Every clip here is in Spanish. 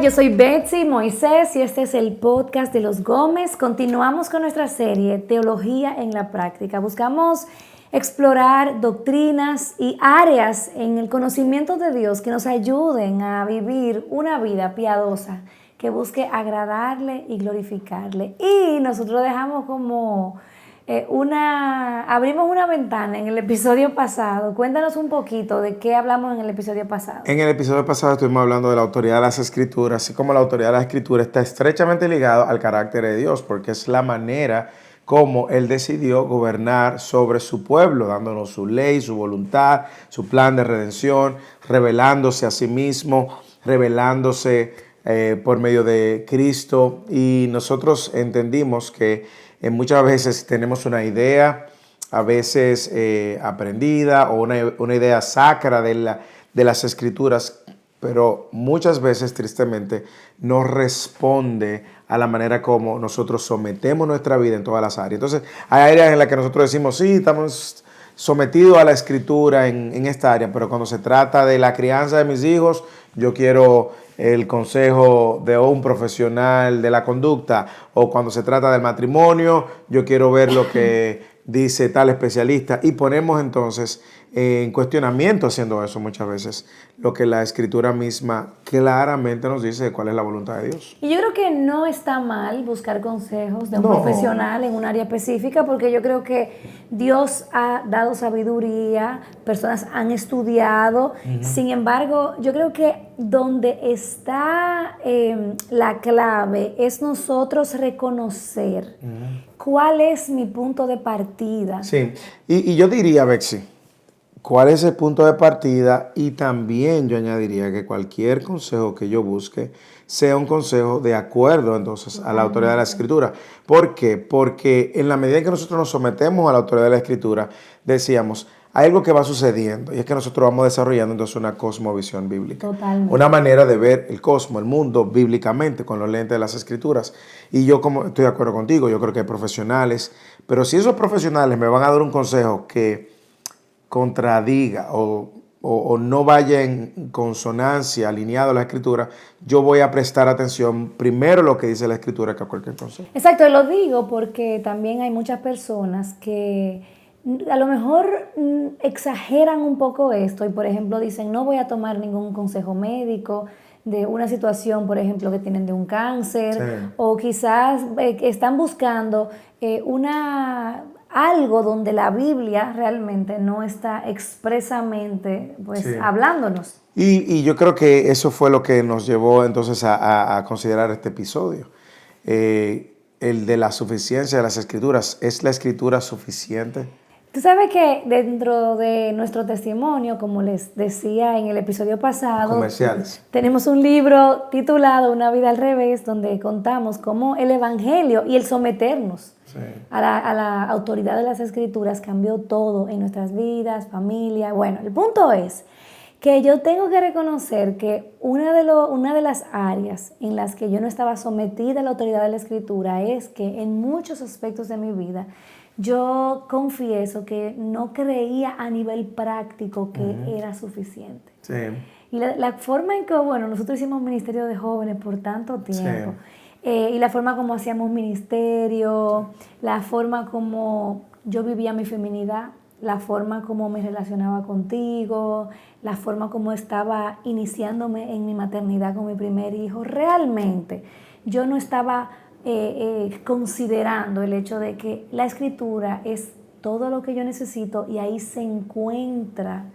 yo soy Betsy Moisés y este es el podcast de los Gómez. Continuamos con nuestra serie Teología en la Práctica. Buscamos explorar doctrinas y áreas en el conocimiento de Dios que nos ayuden a vivir una vida piadosa que busque agradarle y glorificarle. Y nosotros dejamos como abrimos una ventana en el episodio pasado. Cuéntanos un poquito de qué hablamos en el episodio pasado. En el episodio pasado estuvimos hablando de la autoridad de las Escrituras, así como la autoridad de las Escrituras está estrechamente ligado al carácter de Dios, porque es la manera como Él decidió gobernar sobre su pueblo, dándonos su ley, su voluntad, su plan de redención, revelándose a sí mismo, revelándose por medio de Cristo. Y nosotros entendimos que muchas veces tenemos una idea, a veces aprendida, o una idea sacra de las Escrituras, pero muchas veces, tristemente, no responde a la manera como nosotros sometemos nuestra vida en todas las áreas. Entonces, hay áreas en las que nosotros decimos, sí, estamos sometidos a la Escritura en esta área, pero cuando se trata de la crianza de mis hijos, yo quiero el consejo de un profesional de la conducta, o cuando se trata del matrimonio, yo quiero ver lo que dice tal especialista, y ponemos entonces en cuestionamiento, haciendo eso muchas veces, lo que la Escritura misma claramente nos dice de cuál es la voluntad de Dios. Y yo creo que no está mal buscar consejos de un profesional en un área específica, porque yo creo que Dios ha dado sabiduría, personas han estudiado. Sin embargo, yo creo que donde está la clave es nosotros reconocer cuál es mi punto de partida. Sí, y yo diría, Betsy, ¿cuál es el punto de partida? Y también yo añadiría que cualquier consejo que yo busque sea un consejo de acuerdo entonces a la autoridad de la Escritura. ¿Por qué? Porque en la medida en que nosotros nos sometemos a la autoridad de la Escritura, decíamos, hay algo que va sucediendo, y es que nosotros vamos desarrollando entonces una cosmovisión bíblica. Totalmente. Una manera de ver el cosmos, el mundo, bíblicamente, con los lentes de las Escrituras. Y yo como estoy de acuerdo contigo, yo creo que hay profesionales, pero si esos profesionales me van a dar un consejo que contradiga o no vaya en consonancia, alineado a la Escritura, yo voy a prestar atención primero a lo que dice la Escritura que a cualquier consejo. Exacto, lo digo porque también hay muchas personas que a lo mejor exageran un poco esto y, por ejemplo, dicen no voy a tomar ningún consejo médico de una situación, por ejemplo, que tienen de un cáncer, sí, o quizás están buscando algo donde la Biblia realmente no está expresamente sí, hablándonos. Y yo creo que eso fue lo que nos llevó entonces a considerar este episodio. El de la suficiencia de las Escrituras. ¿Es la Escritura suficiente? Tú sabes que dentro de nuestro testimonio, como les decía en el episodio pasado, comerciales, tenemos un libro titulado Una vida al revés, donde contamos cómo el Evangelio y el someternos sí, a la autoridad de las Escrituras cambió todo en nuestras vidas, familia. Bueno, el punto es que yo tengo que reconocer que una de las áreas en las que yo no estaba sometida a la autoridad de la Escritura es que en muchos aspectos de mi vida yo confieso que no creía a nivel práctico que era suficiente. Sí. Y la forma en que, bueno, nosotros hicimos ministerio de jóvenes por tanto tiempo, sí, y la forma como hacíamos ministerio, la forma como yo vivía mi feminidad, la forma como me relacionaba contigo, la forma como estaba iniciándome en mi maternidad con mi primer hijo, realmente yo no estaba considerando el hecho de que la Escritura es todo lo que yo necesito y ahí se encuentra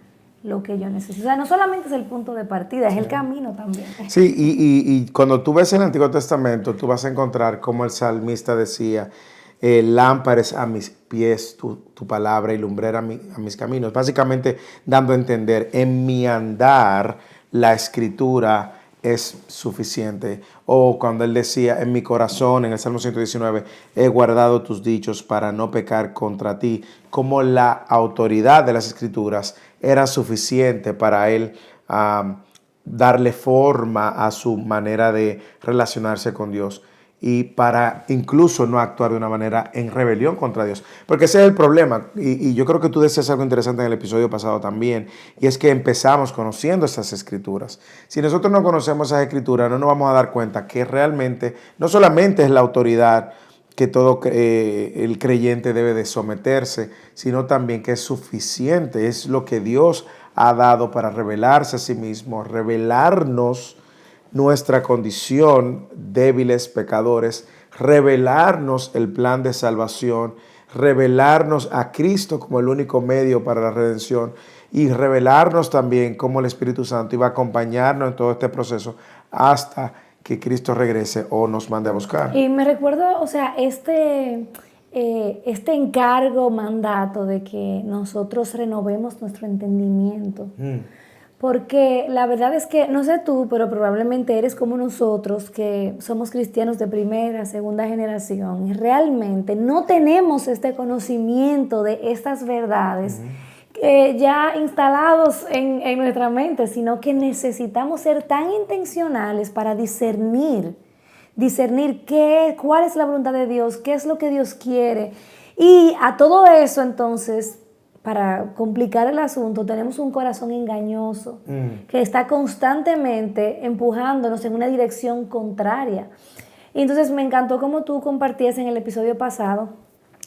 lo que yo necesito. O sea, no solamente es el punto de partida, es el camino también. Sí, y cuando tú ves el Antiguo Testamento, tú vas a encontrar como el salmista decía, lámpara es a mis pies tu palabra y lumbrera a mis caminos. Básicamente dando a entender, en mi andar la Escritura es suficiente. O cuando él decía, en mi corazón, en el Salmo 119, he guardado tus dichos para no pecar contra ti, como la autoridad de las Escrituras era suficiente para él darle forma a su manera de relacionarse con Dios. y para incluso no actuar de una manera en rebelión contra Dios. Porque ese es el problema, y yo creo que tú decías algo interesante en el episodio pasado también, y es que empezamos conociendo esas escrituras. Si nosotros no conocemos esas escrituras, no nos vamos a dar cuenta que realmente no solamente es la autoridad que todo el creyente debe de someterse, sino también que es suficiente, es lo que Dios ha dado para revelarse a sí mismo, revelarnos nuestra condición, débiles, pecadores, revelarnos el plan de salvación, revelarnos a Cristo como el único medio para la redención y revelarnos también cómo el Espíritu Santo iba a acompañarnos en todo este proceso hasta que Cristo regrese o nos mande a buscar. Y me recuerdo, o sea, este encargo, mandato de que nosotros renovemos nuestro entendimiento. Porque la verdad es que, no sé tú, pero probablemente eres como nosotros, que somos cristianos de primera, segunda generación, y realmente no tenemos este conocimiento de estas verdades ya instalados en nuestra mente, sino que necesitamos ser tan intencionales para discernir cuál es la voluntad de Dios, qué es lo que Dios quiere. Y a todo eso, entonces, para complicar el asunto, tenemos un corazón engañoso que está constantemente empujándonos en una dirección contraria. Y entonces me encantó como tú compartías en el episodio pasado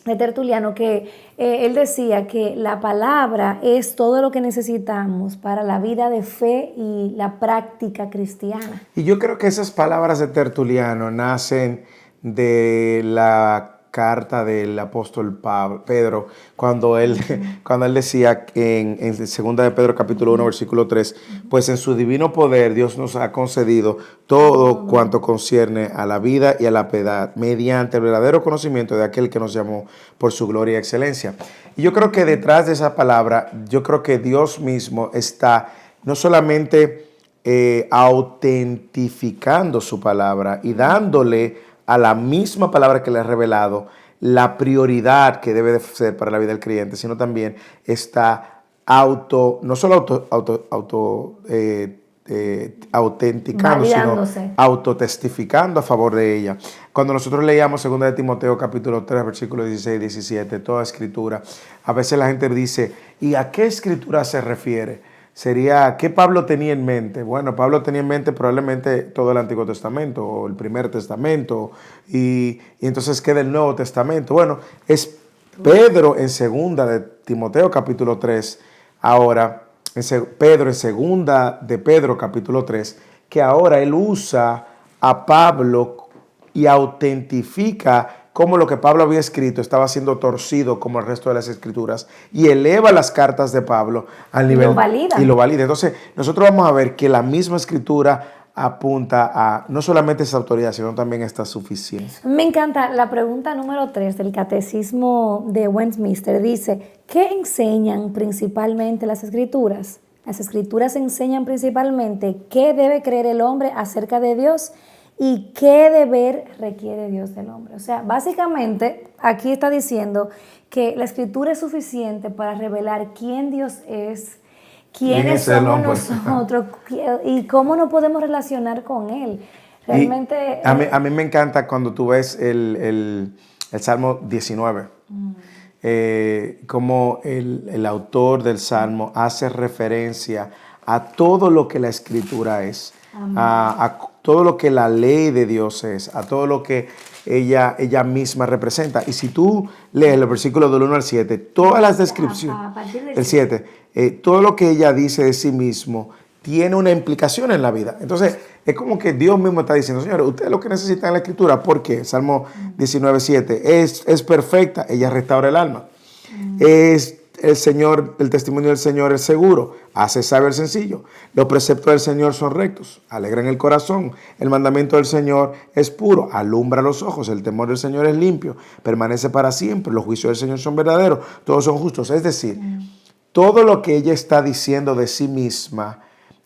de Tertuliano que él decía que la palabra es todo lo que necesitamos para la vida de fe y la práctica cristiana. Y yo creo que esas palabras de Tertuliano nacen de la carta del apóstol Pedro, cuando él decía en 2 de Pedro capítulo 1 versículo 3, pues en su divino poder Dios nos ha concedido todo cuanto concierne a la vida y a la piedad, mediante el verdadero conocimiento de aquel que nos llamó por su gloria y excelencia. Y yo creo que detrás de esa palabra, yo creo que Dios mismo está no solamente autentificando su palabra y dándole a la misma palabra que le ha revelado la prioridad que debe de ser para la vida del creyente, sino también está no solo autenticando, sino autotestificando a favor de ella. Cuando nosotros leíamos 2 de Timoteo capítulo 3, versículos 16 y 17, toda escritura, a veces la gente dice, ¿y a qué escritura se refiere? Sería, ¿qué Pablo tenía en mente? Bueno, Pablo tenía en mente probablemente todo el Antiguo Testamento o el Primer Testamento y entonces queda el Nuevo Testamento. Bueno, es Pedro en 2 de Timoteo capítulo 3, ahora, Pedro en 2 de Pedro capítulo 3, que ahora él usa a Pablo y autentifica cómo lo que Pablo había escrito estaba siendo torcido como el resto de las escrituras y eleva las cartas de Pablo al nivel y lo valida. Entonces nosotros vamos a ver que la misma escritura apunta a no solamente esa autoridad, sino también esta suficiencia. Me encanta la pregunta número 3 del Catecismo de Westminster. Dice, ¿qué enseñan principalmente las escrituras? Las escrituras enseñan principalmente qué debe creer el hombre acerca de Dios y qué deber requiere Dios del hombre. O sea, básicamente aquí está diciendo que la escritura es suficiente para revelar quién Dios es, quiénes somos nosotros y cómo nos podemos relacionar con Él. Realmente... A mí me encanta cuando tú ves el Salmo 19, como el autor del Salmo hace referencia a todo lo que la escritura es, a todo lo que la ley de Dios es, a todo lo que ella misma representa. Y si tú lees los versículos del 1 al 7, todas las descripciones, el 7, todo lo que ella dice de sí mismo tiene una implicación en la vida. Entonces, es como que Dios mismo está diciendo, señores, ustedes lo que necesitan en la escritura, ¿por qué? Salmo 19, 7, es perfecta, ella restaura el alma. Es el testimonio del Señor es seguro, hace saber sencillo. Los preceptos del Señor son rectos, alegran el corazón. El mandamiento del Señor es puro, alumbra los ojos. El temor del Señor es limpio, permanece para siempre. Los juicios del Señor son verdaderos, todos son justos. Es decir, todo lo que ella está diciendo de sí misma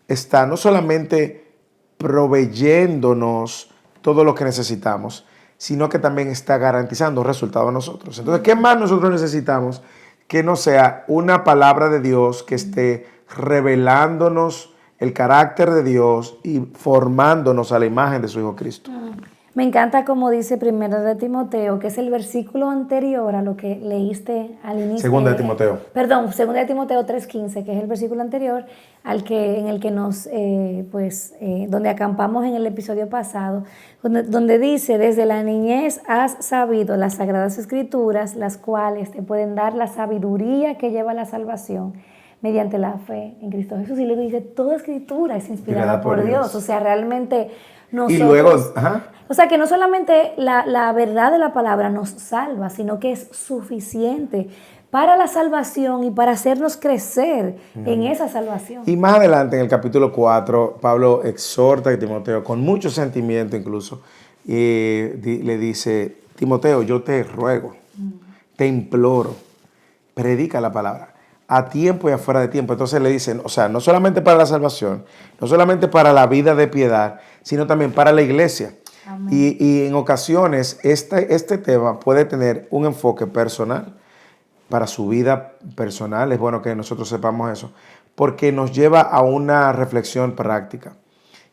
está no solamente proveyéndonos todo lo que necesitamos, sino que también está garantizando resultados a nosotros. Entonces, ¿qué más nosotros necesitamos? Que no sea una palabra de Dios que esté revelándonos el carácter de Dios y formándonos a la imagen de su Hijo Cristo. Me encanta como dice Primera de Timoteo, que es el versículo anterior a lo que leíste al inicio. Segunda de Timoteo. Perdón, Segunda de Timoteo 3:15, que es el versículo anterior en el que donde acampamos en el episodio pasado, donde dice: desde la niñez has sabido las sagradas escrituras, las cuales te pueden dar la sabiduría que lleva a la salvación mediante la fe en Cristo Jesús. Y luego dice: toda escritura es inspirada por Dios. O sea, realmente nosotros... Y luego, ajá. O sea, que no solamente la verdad de la palabra nos salva, sino que es suficiente para la salvación y para hacernos crecer en esa salvación. Y más adelante, en el capítulo 4, Pablo exhorta a Timoteo, con mucho sentimiento incluso, y le dice: Timoteo, yo te ruego, te imploro, predica la palabra, a tiempo y afuera de tiempo. Entonces le dicen, o sea, no solamente para la salvación, no solamente para la vida de piedad, sino también para la iglesia. Y en ocasiones este tema puede tener un enfoque personal, para su vida personal. Es bueno que nosotros sepamos eso, porque nos lleva a una reflexión práctica.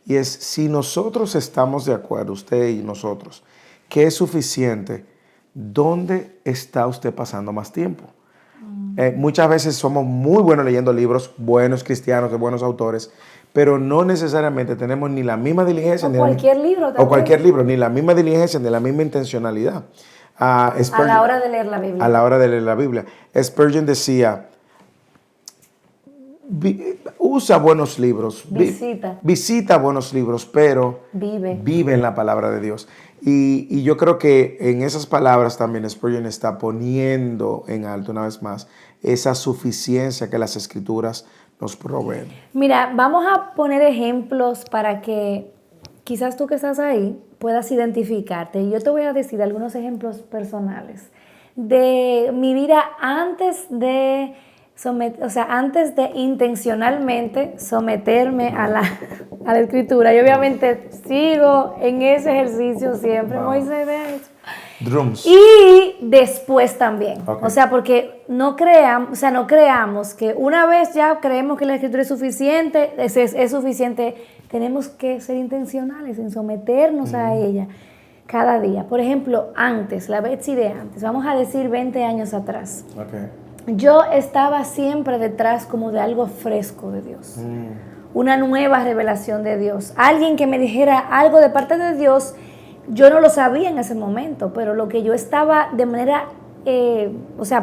Y es, si nosotros estamos de acuerdo, usted y nosotros, que es suficiente, ¿dónde está usted pasando más tiempo? Muchas veces somos muy buenos leyendo libros, buenos cristianos, de buenos autores, pero no necesariamente tenemos ni la misma diligencia. O cualquier libro, ni la misma diligencia, ni la misma intencionalidad. A la hora de leer la Biblia. A la hora de leer la Biblia. Spurgeon decía: usa buenos libros. Visita buenos libros, pero vive en la palabra de Dios. Y yo creo que en esas palabras también Spurgeon está poniendo en alto una vez más esa suficiencia que las Escrituras nos proveen. Mira, vamos a poner ejemplos para que quizás tú que estás ahí puedas identificarte. Yo te voy a decir algunos ejemplos personales de mi vida antes de intencionalmente someterme a la escritura. Y obviamente sigo en ese ejercicio siempre, Moisés, de hecho. Drums. Y después también. Okay. O sea, porque no creamos que una vez ya creemos que la escritura es suficiente, es suficiente. Tenemos que ser intencionales en someternos a ella cada día. Por ejemplo, la Betsy de antes, vamos a decir 20 años atrás. Okay. Yo estaba siempre detrás como de algo fresco de Dios. Una nueva revelación de Dios. Alguien que me dijera algo de parte de Dios. Yo no lo sabía en ese momento, pero lo que yo estaba de manera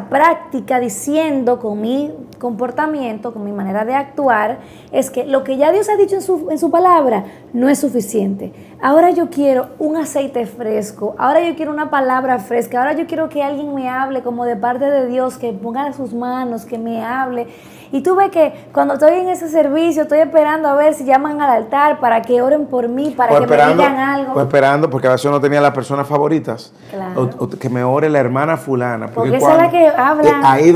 práctica diciendo con mi comportamiento, con mi manera de actuar, es que lo que ya Dios ha dicho en su palabra no es suficiente. Ahora yo quiero un aceite fresco, ahora yo quiero una palabra fresca, ahora yo quiero que alguien me hable como de parte de Dios, que ponga sus manos, que me hable. Y tú ves que cuando estoy en ese servicio, estoy esperando a ver si llaman al altar para que oren por mí, para que me digan algo. O esperando, porque a veces uno tenía las personas favoritas. Claro. O que me ore la hermana fulana. Porque esa es la que habla. Ahí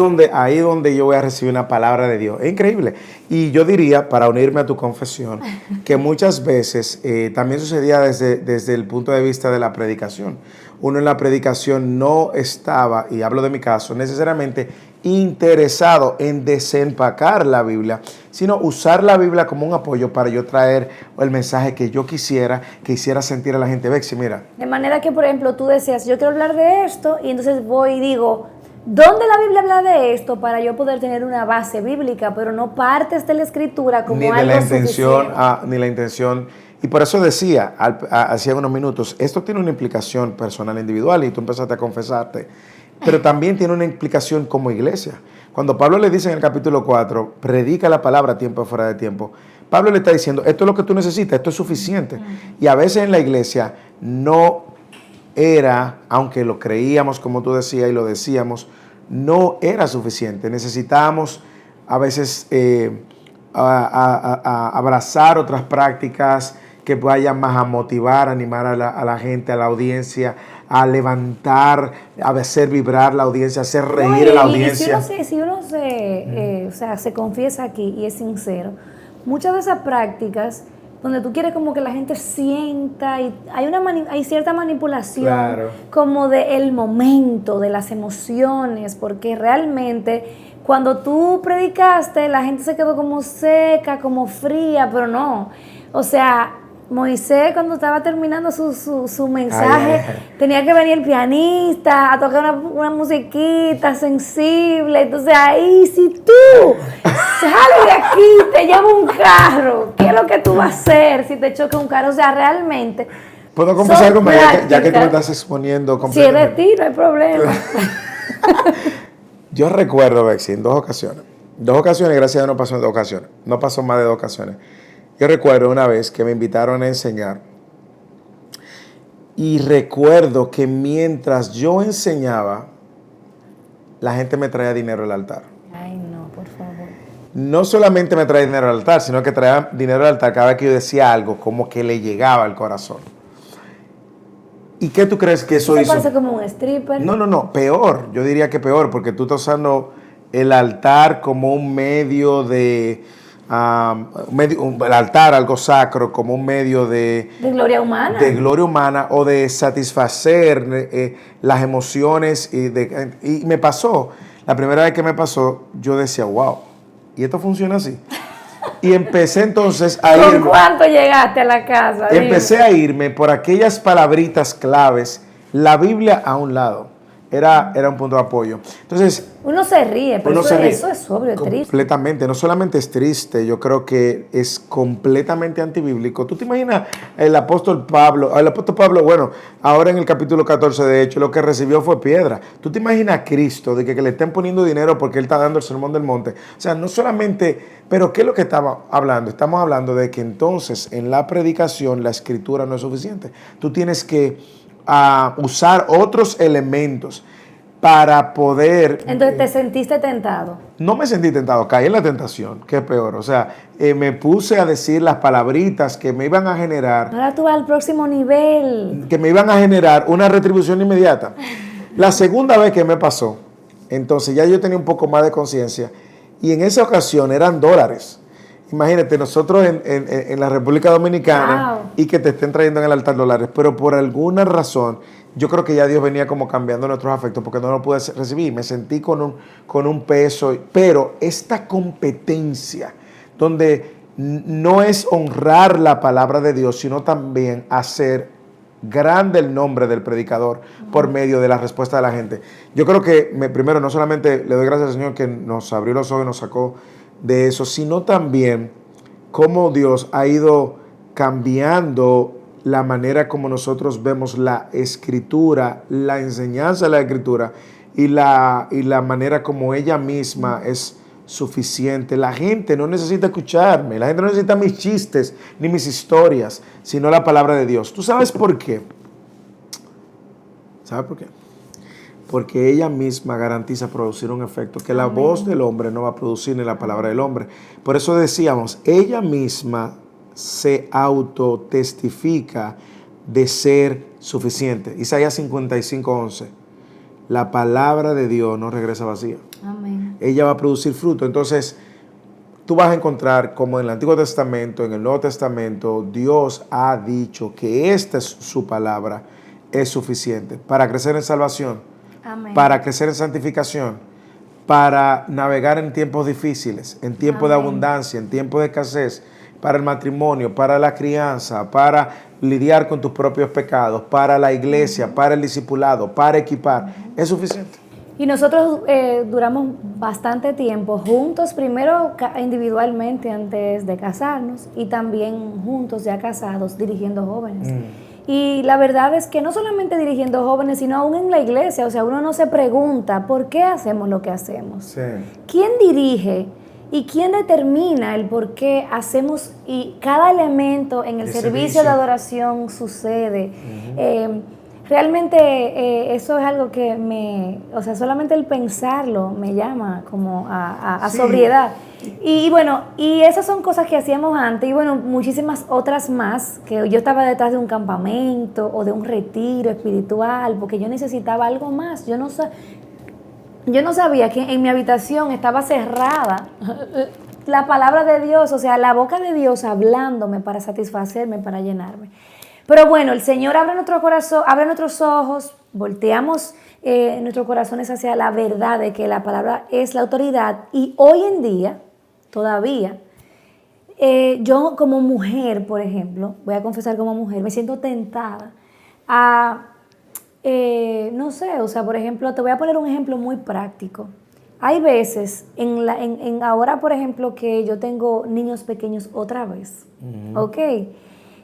donde yo voy a recibir una palabra de Dios. Es increíble. Y yo diría, para unirme a tu confesión, que muchas veces también sucedía desde el punto de vista de la predicación. Uno en la predicación no estaba, y hablo de mi caso, necesariamente interesado en desempacar la Biblia, sino usar la Biblia como un apoyo para yo traer el mensaje que yo quisiera, que hiciera sentir a la gente. Bexy, mira. De manera que, por ejemplo, tú decías, yo quiero hablar de esto, y entonces voy y digo, ¿dónde la Biblia habla de esto? Para yo poder tener una base bíblica, pero no partes de la Escritura como algo ni la intención. Y por eso decía, hacía unos minutos, esto tiene una implicación personal individual, y tú empezaste a confesarte, pero también tiene una implicación como iglesia. Cuando Pablo le dice en el capítulo 4, predica la palabra a tiempo y fuera de tiempo, Pablo le está diciendo, esto es lo que tú necesitas, esto es suficiente. Y a veces en la iglesia no era, aunque lo creíamos como tú decías y lo decíamos, no era suficiente. Necesitábamos a veces abrazar otras prácticas que vayan más a motivar, a animar a la gente, a la audiencia, a levantar, a hacer vibrar la audiencia, a hacer reír a la audiencia. Y si uno se confiesa aquí y es sincero, muchas de esas prácticas donde tú quieres como que la gente sienta, y hay cierta manipulación, claro, como del momento, de las emociones, porque realmente cuando tú predicaste la gente se quedó como seca, como fría, pero no, o sea, Moisés, cuando estaba terminando su mensaje, tenía que venir el pianista a tocar una musiquita sensible. Entonces ahí, si tú sales de aquí, te lleva un carro, ¿qué es lo que tú vas a hacer si te choca un carro? O sea, realmente... ¿Puedo confesar algo más? Ya que tú me estás exponiendo completamente. Si es de ti, no hay problema. Yo recuerdo, Bexy, en 2 ocasiones. 2 ocasiones, gracias a Dios no pasó en 2 ocasiones. No pasó más de 2 ocasiones. Yo recuerdo una vez que me invitaron a enseñar. Y recuerdo que mientras yo enseñaba, la gente me traía dinero al altar. Ay, no, por favor. No solamente me traía dinero al altar, sino que traía dinero al altar cada vez que yo decía algo, como que le llegaba al corazón. ¿Y qué tú crees que eso hizo? ¿Eso pasa como un stripper? No, peor. Yo diría que peor, porque tú estás usando el altar como un medio de... el altar, algo sacro, como un medio de gloria humana. De gloria humana o de satisfacer las emociones. Y me pasó, la primera vez que me pasó, yo decía, wow, ¿y esto funciona así? Y empecé entonces a irme. ¿Con cuánto llegaste a la casa? Empecé a irme por aquellas palabritas claves, la Biblia a un lado. Era un punto de apoyo. Entonces, uno se ríe, pero eso es sobrio, es triste. Completamente. No solamente es triste, yo creo que es completamente antibíblico. ¿Tú te imaginas el apóstol Pablo? El apóstol Pablo, bueno, ahora en el capítulo 14, de hecho, lo que recibió fue piedra. ¿Tú te imaginas a Cristo de que le estén poniendo dinero porque él está dando el sermón del monte? O sea, no solamente, pero ¿qué es lo que estaba hablando? Estamos hablando de que entonces en la predicación la escritura no es suficiente. Tú tienes que usar otros elementos para poder... Entonces, ¿te sentiste tentado? No me sentí tentado, caí en la tentación, que es peor. O sea, me puse a decir las palabritas que me iban a generar... Ahora tú vas al próximo nivel. Que me iban a generar una retribución inmediata. La segunda vez que me pasó, entonces ya yo tenía un poco más de conciencia, y en esa ocasión eran dólares. Imagínate, nosotros en la República Dominicana, wow, y que te estén trayendo en el altar dólares, pero por alguna razón, yo creo que ya Dios venía como cambiando nuestros afectos porque no lo pude recibir. Me sentí con un peso, pero esta competencia, donde no es honrar la palabra de Dios, sino también hacer grande el nombre del predicador por medio de la respuesta de la gente. Yo creo que primero no solamente le doy gracias al Señor que nos abrió los ojos y nos sacó de eso, sino también cómo Dios ha ido cambiando la manera como nosotros vemos la escritura, la enseñanza de la escritura y la manera como ella misma es suficiente. La gente no necesita escucharme, la gente no necesita mis chistes ni mis historias, sino la palabra de Dios. ¿Tú sabes por qué? ¿Sabes por qué? Porque ella misma garantiza producir un efecto que la voz del hombre no va a producir ni la palabra del hombre. Por eso decíamos, ella misma se autotestifica de ser suficiente. Isaías 55:11. La palabra de Dios no regresa vacía. Amén. Ella va a producir fruto. Entonces, tú vas a encontrar como en el Antiguo Testamento, en el Nuevo Testamento, Dios ha dicho que esta es su palabra, es suficiente para crecer en salvación. Amén. Para crecer en santificación, para navegar en tiempos difíciles, en tiempos de abundancia, en tiempos de escasez, para el matrimonio, para la crianza, para lidiar con tus propios pecados, para la iglesia, para el discipulado, para equipar. Es suficiente. Y nosotros duramos bastante tiempo juntos, primero individualmente antes de casarnos y también juntos ya casados dirigiendo jóvenes. Y la verdad es que no solamente dirigiendo jóvenes, sino aún en la iglesia. O sea, uno no se pregunta por qué hacemos lo que hacemos. Sí. ¿Quién dirige y quién determina el por qué hacemos y cada elemento en el servicio de adoración sucede? Realmente eso es algo que solamente el pensarlo me llama como a sobriedad. Y bueno, y esas son cosas que hacíamos antes y bueno, muchísimas otras más, que yo estaba detrás de un campamento o de un retiro espiritual porque yo necesitaba algo más. Yo no sabía que en mi habitación estaba cerrada la palabra de Dios, o sea, la boca de Dios hablándome para satisfacerme, para llenarme. Pero bueno, el Señor abre nuestro corazón, abre nuestros ojos, volteamos nuestros corazones hacia la verdad de que la palabra es la autoridad y hoy en día, todavía, yo como mujer, por ejemplo, voy a confesar como mujer, me siento tentada a, no sé, o sea, por ejemplo, te voy a poner un ejemplo muy práctico. Hay veces, ahora por ejemplo que yo tengo niños pequeños otra vez, ¿ok?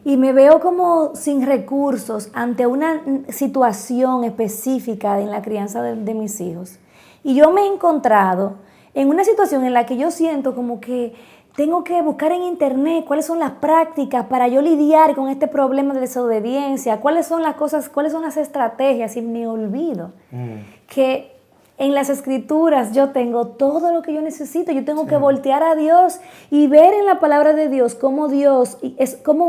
Y me veo como sin recursos ante una situación específica en la crianza de mis hijos. Y yo me he encontrado en una situación en la que yo siento como que tengo que buscar en internet cuáles son las prácticas para yo lidiar con este problema de desobediencia, cuáles son las cosas, cuáles son las estrategias, y me olvido que en las escrituras yo tengo todo lo que yo necesito. Yo tengo que voltear a Dios y ver en la palabra de Dios cómo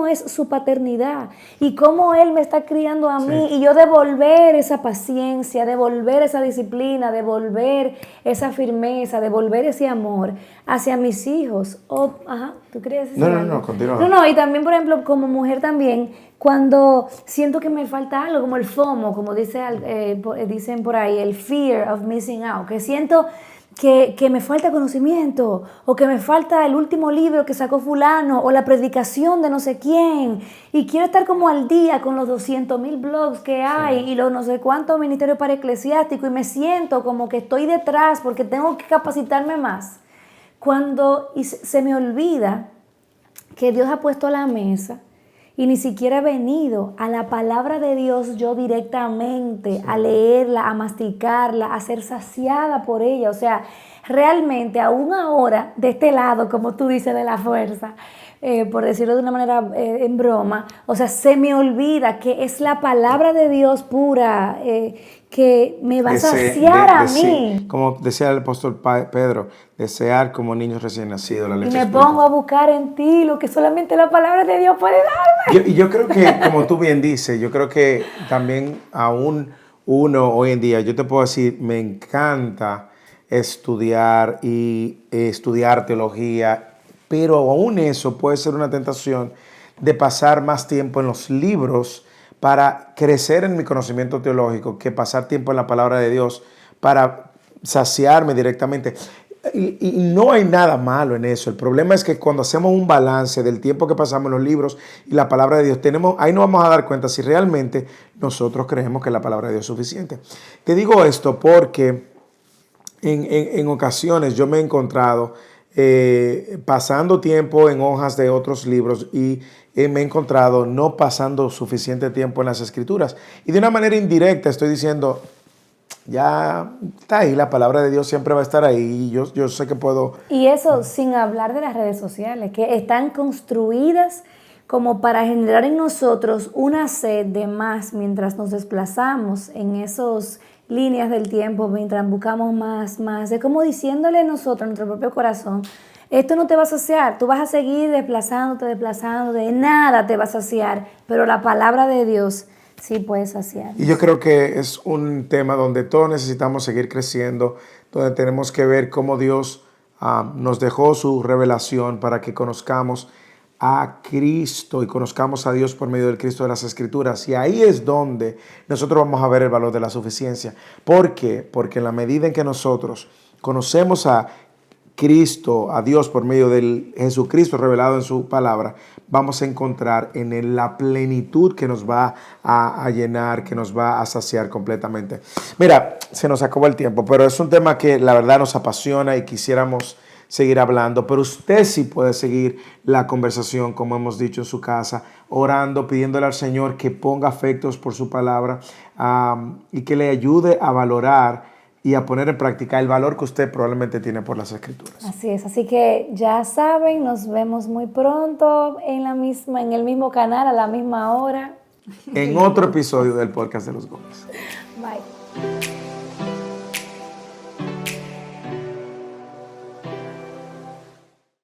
es su paternidad y cómo Él me está criando a mí, y yo devolver esa paciencia, devolver esa disciplina, devolver esa firmeza, devolver ese amor hacia mis hijos. ¿Tú querías decir algo? No, continúa. No, y también, por ejemplo, como mujer también, cuando siento que me falta algo, como el FOMO, como dicen por ahí, el fear of missing out, que siento que me falta conocimiento, o que me falta el último libro que sacó fulano, o la predicación de no sé quién, y quiero estar como al día con los 200,000 blogs que hay y los no sé cuántos ministerios para eclesiásticos, y me siento como que estoy detrás porque tengo que capacitarme más. Cuando se me olvida que Dios ha puesto la mesa, y ni siquiera he venido a la palabra de Dios yo directamente, a leerla, a masticarla, a ser saciada por ella. O sea, realmente aún ahora, de este lado, como tú dices, de la fuerza, por decirlo de una manera en broma, o sea, se me olvida que es la palabra de Dios pura, que me va a saciar a mí. Como decía el apóstol Pedro, desear como niños recién nacidos la leche. Y me pongo a buscar en ti lo que solamente la palabra de Dios puede darme. Yo creo que, como tú bien dices, yo creo que también aún uno hoy en día, yo te puedo decir, me encanta estudiar teología, pero aún eso puede ser una tentación de pasar más tiempo en los libros para crecer en mi conocimiento teológico que pasar tiempo en la palabra de Dios para saciarme directamente. Y no hay nada malo en eso. El problema es que cuando hacemos un balance del tiempo que pasamos en los libros y la palabra de Dios, ahí nos vamos a dar cuenta si realmente nosotros creemos que la palabra de Dios es suficiente. Te digo esto porque en ocasiones yo me he encontrado pasando tiempo en hojas de otros libros y me he encontrado no pasando suficiente tiempo en las escrituras. Y de una manera indirecta estoy diciendo, ya está ahí, la palabra de Dios siempre va a estar ahí y yo sé que puedo... Y eso sin hablar de las redes sociales, que están construidas como para generar en nosotros una sed de más mientras nos desplazamos en esas líneas del tiempo, mientras buscamos más. Es como diciéndole a nosotros, a nuestro propio corazón, esto no te va a saciar, tú vas a seguir desplazándote, de nada te va a saciar, pero la palabra de Dios sí puede saciar. Y yo creo que es un tema donde todos necesitamos seguir creciendo, donde tenemos que ver cómo Dios nos dejó su revelación para que conozcamos a Cristo y conozcamos a Dios por medio del Cristo de las Escrituras. Y ahí es donde nosotros vamos a ver el valor de la suficiencia. ¿Por qué? Porque en la medida en que nosotros conocemos a Cristo, a Dios por medio del Jesucristo revelado en su palabra, vamos a encontrar en él la plenitud que nos va a llenar, que nos va a saciar completamente. Mira, se nos acabó el tiempo, pero es un tema que la verdad nos apasiona y quisiéramos seguir hablando, pero usted sí puede seguir la conversación, como hemos dicho, en su casa, orando, pidiéndole al Señor que ponga afectos por su palabra y que le ayude a valorar y a poner en práctica el valor que usted probablemente tiene por las Escrituras. Así es, así que ya saben, nos vemos muy pronto en el mismo canal, a la misma hora. En otro episodio del podcast de los Gómez. Bye.